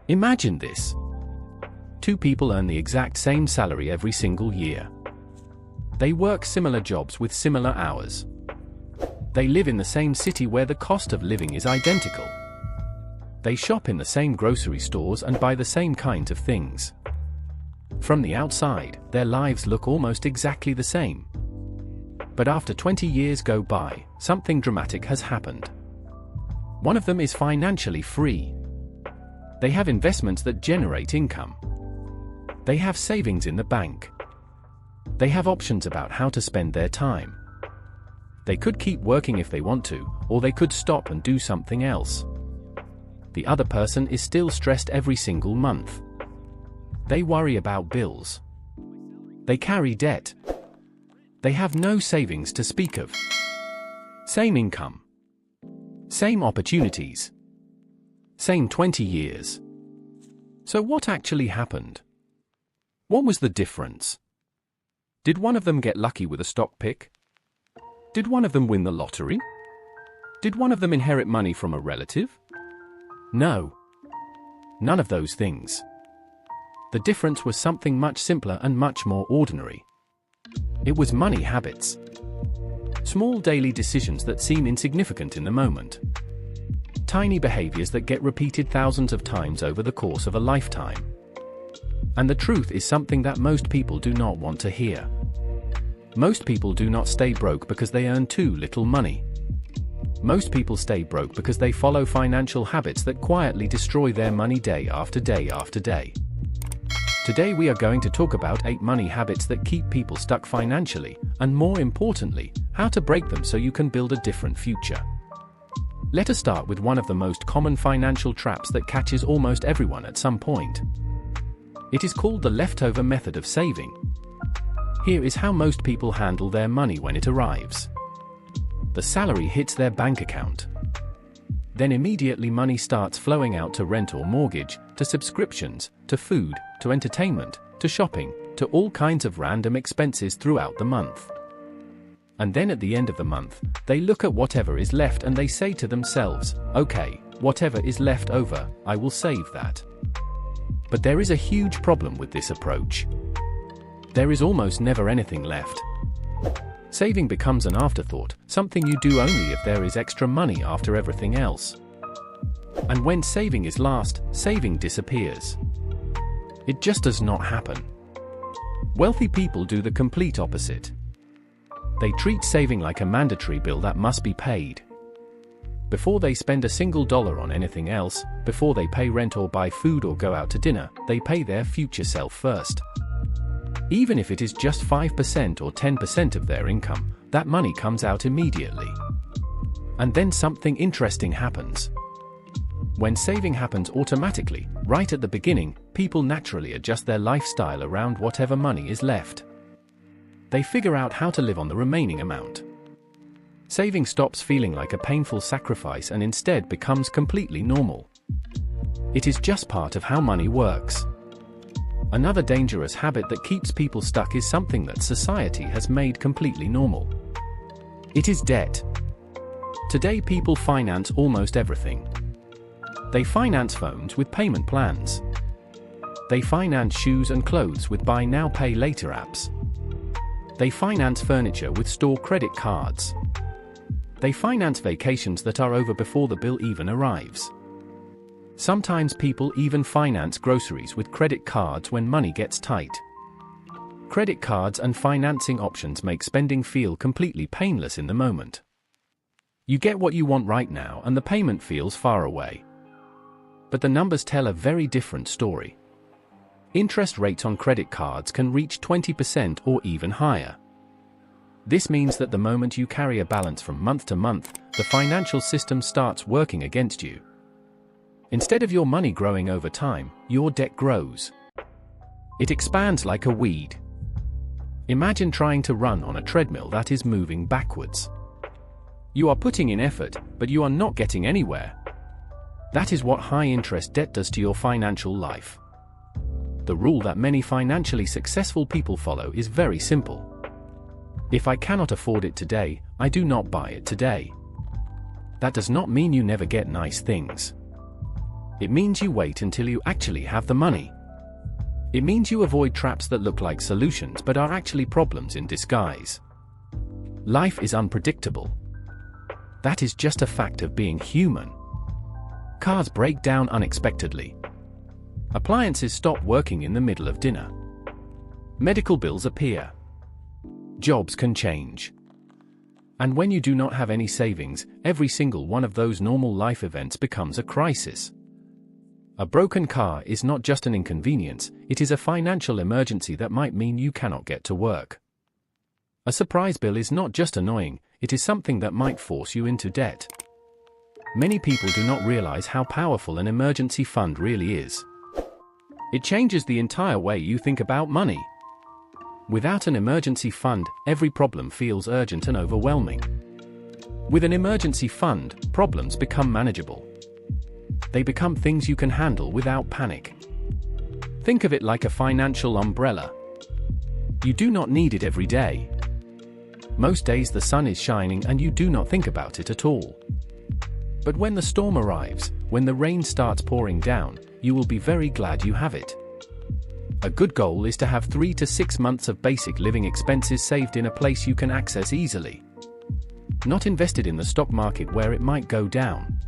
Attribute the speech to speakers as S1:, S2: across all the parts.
S1: Imagine this. Two people earn the exact same salary every single year. They work similar jobs with similar hours. They live in the same city where the cost of living is identical. They shop in the same grocery stores and buy the same kinds of things. From the outside, their lives look almost exactly the same. But after 20 years go by, something dramatic has happened. One of them is financially free. They have investments that generate income. They have savings in the bank. They have options about how to spend their time. They could keep working if they want to, or they could stop and do something else. The other person is still stressed every single month. They worry about bills. They carry debt. They have no savings to speak of. Same income. Same opportunities. Same 20 years. So what actually happened? What was the difference? Did one of them get lucky with a stock pick? Did one of them win the lottery? Did one of them inherit money from a relative? No. None of those things. The difference was something much simpler and much more ordinary. It was money habits. Small daily decisions that seem insignificant in the moment. Tiny behaviors that get repeated thousands of times over the course of a lifetime. And the truth is something that most people do not want to hear. Most people do not stay broke because they earn too little money. Most people stay broke because they follow financial habits that quietly destroy their money day after day after day. Today we are going to talk about 8 money habits that keep people stuck financially, and more importantly, how to break them so you can build a different future. Let us start with one of the most common financial traps that catches almost everyone at some point. It is called the leftover method of saving. Here is how most people handle their money when it arrives. The salary hits their bank account. Then immediately money starts flowing out to rent or mortgage, to subscriptions, to food, to entertainment, to shopping, to all kinds of random expenses throughout the month. And then at the end of the month, they look at whatever is left and they say to themselves, okay, whatever is left over, I will save that. But there is a huge problem with this approach. There is almost never anything left. Saving becomes an afterthought, something you do only if there is extra money after everything else. And when saving is last, saving disappears. It just does not happen. Wealthy people do the complete opposite. They treat saving like a mandatory bill that must be paid. Before they spend a single dollar on anything else, before they pay rent or buy food or go out to dinner, they pay their future self first. Even if it is just 5% or 10% of their income, that money comes out immediately. And then something interesting happens. When saving happens automatically, right at the beginning, people naturally adjust their lifestyle around whatever money is left. They figure out how to live on the remaining amount. Saving stops feeling like a painful sacrifice and instead becomes completely normal. It is just part of how money works. Another dangerous habit that keeps people stuck is something that society has made completely normal. It is debt. Today people finance almost everything. They finance phones with payment plans. They finance shoes and clothes with buy now pay later apps. They finance furniture with store credit cards. They finance vacations that are over before the bill even arrives. Sometimes people even finance groceries with credit cards when money gets tight. Credit cards and financing options make spending feel completely painless in the moment. You get what you want right now and the payment feels far away. But the numbers tell a very different story. Interest rates on credit cards can reach 20% or even higher. This means that the moment you carry a balance from month to month, the financial system starts working against you. Instead of your money growing over time, your debt grows. It expands like a weed. Imagine trying to run on a treadmill that is moving backwards. You are putting in effort, but you are not getting anywhere. That is what high-interest debt does to your financial life. The rule that many financially successful people follow is very simple. If I cannot afford it today, I do not buy it today. That does not mean you never get nice things. It means you wait until you actually have the money. It means you avoid traps that look like solutions but are actually problems in disguise. Life is unpredictable. That is just a fact of being human. Cars break down unexpectedly. Appliances stop working in the middle of dinner. Medical bills appear. Jobs can change. And when you do not have any savings, every single one of those normal life events becomes a crisis. A broken car is not just an inconvenience, it is a financial emergency that might mean you cannot get to work. A surprise bill is not just annoying, it is something that might force you into debt. Many people do not realize how powerful an emergency fund really is. It changes the entire way you think about money. Without an emergency fund, every problem feels urgent and overwhelming. With an emergency fund, problems become manageable. They become things you can handle without panic. Think of it like a financial umbrella. You do not need it every day. Most days the sun is shining and you do not think about it at all. But when the storm arrives, when the rain starts pouring down, you will be very glad you have it. A good goal is to have 3 to 6 months of basic living expenses saved in a place you can access easily. Not invested in the stock market where it might go down.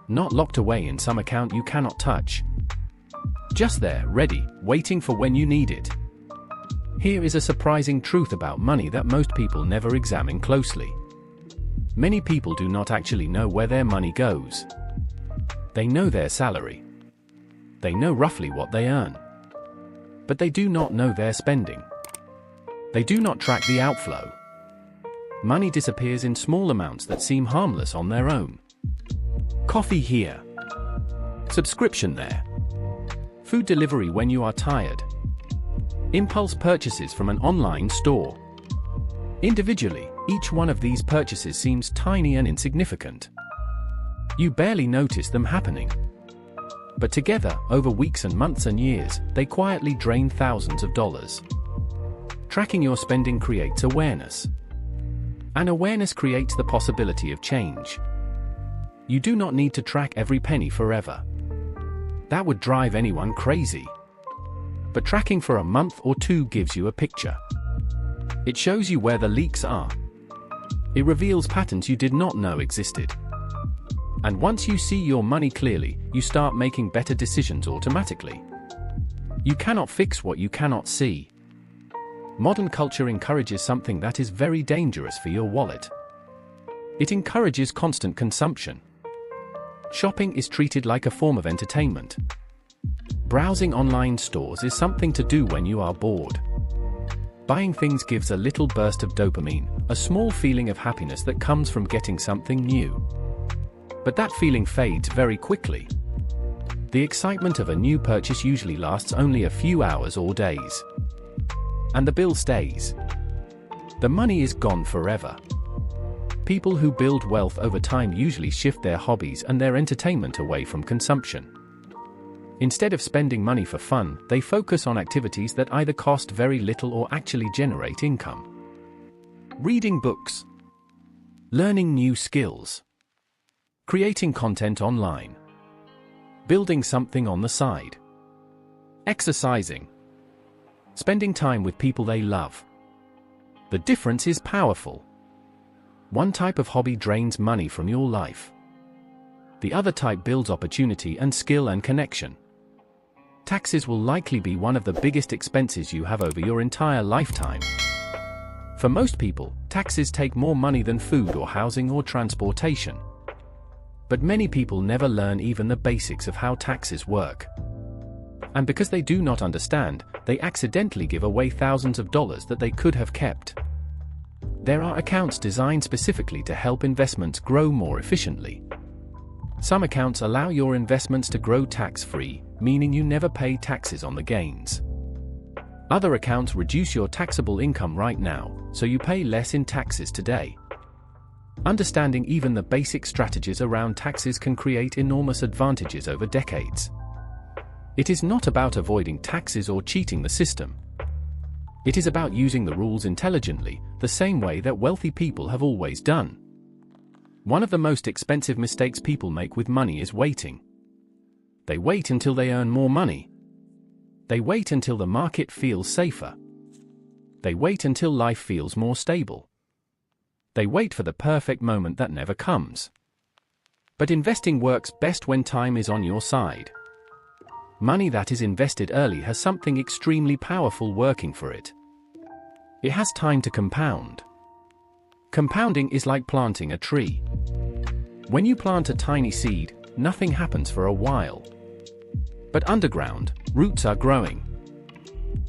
S1: Not locked away in some account you cannot touch. Just there, ready, waiting for when you need it. Here is a surprising truth about money that most people never examine closely. Many people do not actually know where their money goes. They know their salary. They know roughly what they earn. But they do not know their spending. They do not track the outflow. Money disappears in small amounts that seem harmless on their own. Coffee here. Subscription there. Food delivery when you are tired. Impulse purchases from an online store. Individually, each one of these purchases seems tiny and insignificant. You barely notice them happening. But together, over weeks and months and years, they quietly drain thousands of dollars. Tracking your spending creates awareness. And awareness creates the possibility of change. You do not need to track every penny forever. That would drive anyone crazy. But tracking for a month or two gives you a picture. It shows you where the leaks are. It reveals patterns you did not know existed. And once you see your money clearly, you start making better decisions automatically. You cannot fix what you cannot see. Modern culture encourages something that is very dangerous for your wallet. It encourages constant consumption. Shopping is treated like a form of entertainment. Browsing online stores is something to do when you are bored. Buying things gives a little burst of dopamine, a small feeling of happiness that comes from getting something new. But that feeling fades very quickly. The excitement of a new purchase usually lasts only a few hours or days. And the bill stays. The money is gone forever. People who build wealth over time usually shift their hobbies and their entertainment away from consumption. Instead of spending money for fun, they focus on activities that either cost very little or actually generate income. Reading books. Learning new skills. Creating content online. Building something on the side. Exercising. Spending time with people they love. The difference is powerful. One type of hobby drains money from your life. The other type builds opportunity and skill and connection. Taxes will likely be one of the biggest expenses you have over your entire lifetime. For most people, taxes take more money than food or housing or transportation. But many people never learn even the basics of how taxes work. And because they do not understand, they accidentally give away thousands of dollars that they could have kept. There are accounts designed specifically to help investments grow more efficiently. Some accounts allow your investments to grow tax-free, meaning you never pay taxes on the gains. Other accounts reduce your taxable income right now, so you pay less in taxes today. Understanding even the basic strategies around taxes can create enormous advantages over decades. It is not about avoiding taxes or cheating the system. It is about using the rules intelligently, the same way that wealthy people have always done. One of the most expensive mistakes people make with money is waiting. They wait until they earn more money. They wait until the market feels safer. They wait until life feels more stable. They wait for the perfect moment that never comes. But investing works best when time is on your side. Money that is invested early has something extremely powerful working for it. It has time to compound. Compounding is like planting a tree. When you plant a tiny seed, nothing happens for a while. But underground, roots are growing.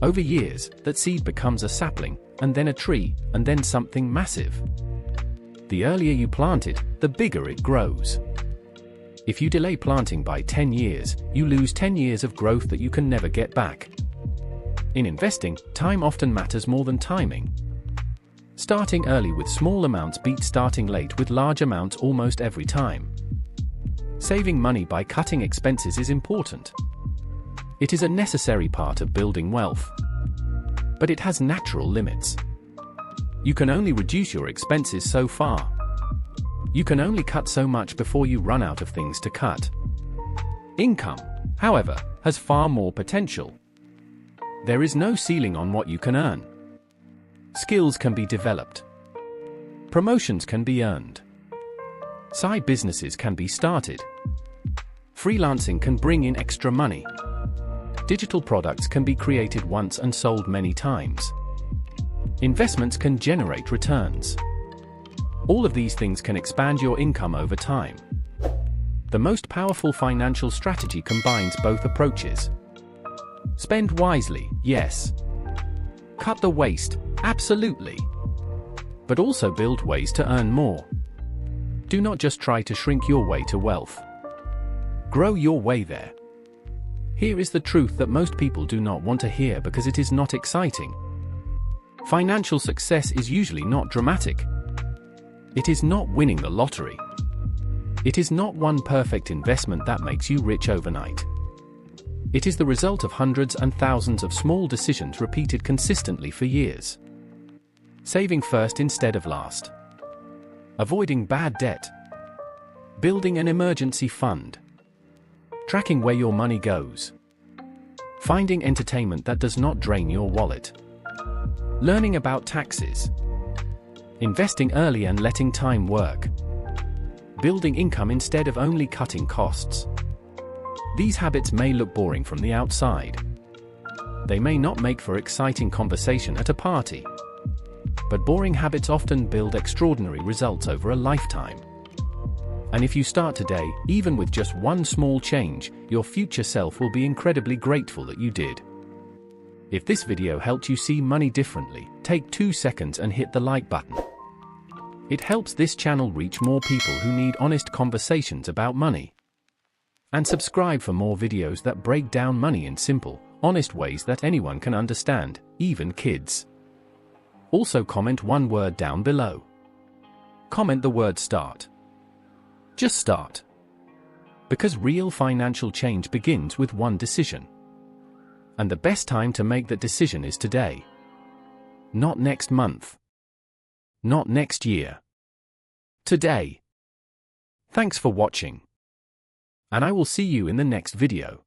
S1: Over years, that seed becomes a sapling, and then a tree, and then something massive. The earlier you plant it, the bigger it grows. If you delay planting by 10 years, you lose 10 years of growth that you can never get back. In investing, time often matters more than timing. Starting early with small amounts beats starting late with large amounts almost every time. Saving money by cutting expenses is important. It is a necessary part of building wealth. But it has natural limits. You can only reduce your expenses so far. You can only cut so much before you run out of things to cut. Income, however, has far more potential. There is no ceiling on what you can earn. Skills can be developed. Promotions can be earned. Side businesses can be started. Freelancing can bring in extra money. Digital products can be created once and sold many times. Investments can generate returns. All of these things can expand your income over time. The most powerful financial strategy combines both approaches. Spend wisely, yes. Cut the waste, absolutely. But also build ways to earn more. Do not just try to shrink your way to wealth. Grow your way there. Here is the truth that most people do not want to hear because it is not exciting. Financial success is usually not dramatic. It is not winning the lottery. It is not one perfect investment that makes you rich overnight. It is the result of hundreds and thousands of small decisions repeated consistently for years. Saving first instead of last. Avoiding bad debt. Building an emergency fund. Tracking where your money goes. Finding entertainment that does not drain your wallet. Learning about taxes. Investing early and letting time work. Building income instead of only cutting costs. These habits may look boring from the outside. They may not make for exciting conversation at a party. But boring habits often build extraordinary results over a lifetime. And if you start today, even with just one small change, your future self will be incredibly grateful that you did. If this video helped you see money differently, take 2 seconds and hit the like button. It helps this channel reach more people who need honest conversations about money. And subscribe for more videos that break down money in simple, honest ways that anyone can understand, even kids. Also comment one word down below. Comment the word START. Just start. Because real financial change begins with one decision. And the best time to make that decision is today. Not next month. Not next year. Today. Thanks for watching. And I will see you in the next video.